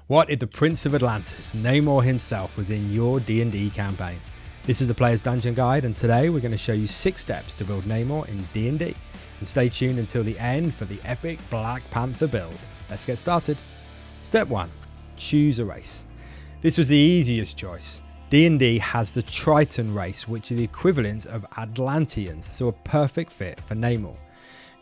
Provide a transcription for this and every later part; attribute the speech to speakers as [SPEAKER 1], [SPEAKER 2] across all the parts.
[SPEAKER 1] What if the Prince of Atlantis, Namor himself, was in your D&D campaign? This is the Player's Dungeon Guide, and today we're going to show you 6 steps to build Namor in D&D. And stay tuned until the end for the epic Black Panther build. Let's get started. Step 1. Choose a race. This was the easiest choice. D&D has the Triton race, which are the equivalents of Atlanteans, so a perfect fit for Namor.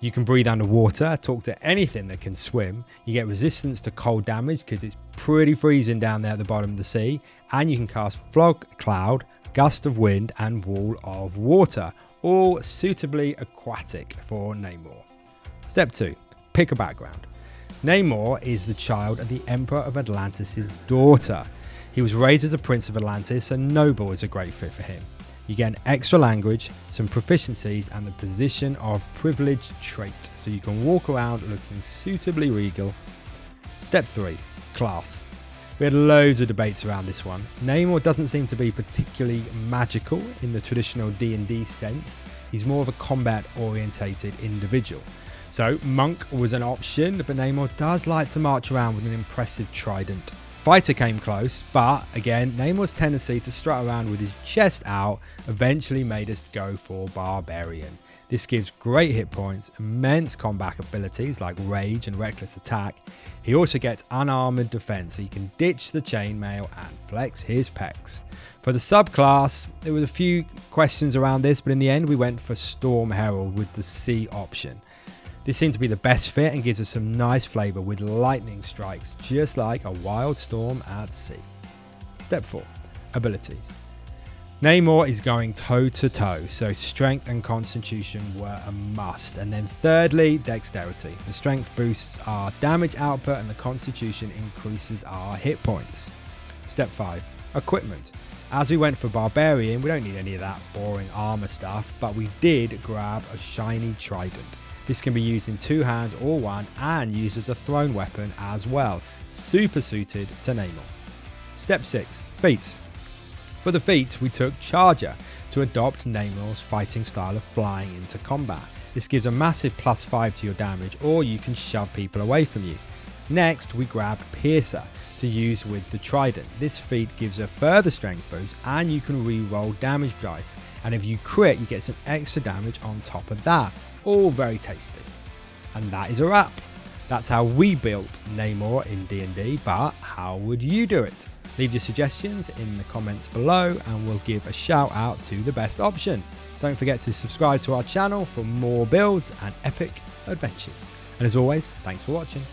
[SPEAKER 1] You can breathe underwater, talk to anything that can swim. You get resistance to cold damage because it's pretty freezing down there at the bottom of the sea. And you can cast Fog Cloud, Gust of Wind and Wall of Water, all suitably aquatic for Namor. Step 2. Pick a background. Namor is the child of the Emperor of Atlantis' daughter. He was raised as a Prince of Atlantis, and noble is a great fit for him. You get an extra language, some proficiencies, and the position of privilege trait, so you can walk around looking suitably regal. Step 3. Class. We had loads of debates around this one. Namor doesn't seem to be particularly magical in the traditional D&D sense. He's more of a combat-orientated individual. So Monk was an option, but Namor does like to march around with an impressive trident. Fighter came close, but again, Namor's tendency to strut around with his chest out eventually made us go for Barbarian. This gives great hit points, immense combat abilities like rage and reckless attack. He also gets unarmored defense, so he can ditch the chainmail and flex his pecs. For the subclass, there were a few questions around this, but in the end we went for Storm Herald with the C option. This seemed to be the best fit and gives us some nice flavour with lightning strikes, just like a wild storm at sea. Step 4. Abilities. Namor is going toe to toe, so strength and constitution were a must. And then thirdly, dexterity. The strength boosts our damage output and the constitution increases our hit points. Step 5. Equipment. As we went for Barbarian, we don't need any of that boring armour stuff, but we did grab a shiny trident. This can be used in 2 hands or 1 and used as a thrown weapon as well. Super suited to Namor. Step 6. Feats. For the feats, we took Charger to adopt Namor's fighting style of flying into combat. This gives a massive +5 to your damage, or you can shove people away from you. Next, we grabbed Piercer to use with the Trident. This feat gives a further strength boost and you can re-roll damage dice. And if you crit, you get some extra damage on top of that. All very tasty. And that is a wrap. That's how we built Namor in D&D, but how would you do it? Leave your suggestions in the comments below and we'll give a shout out to the best option. Don't forget to subscribe to our channel for more builds and epic adventures. And as always, thanks for watching.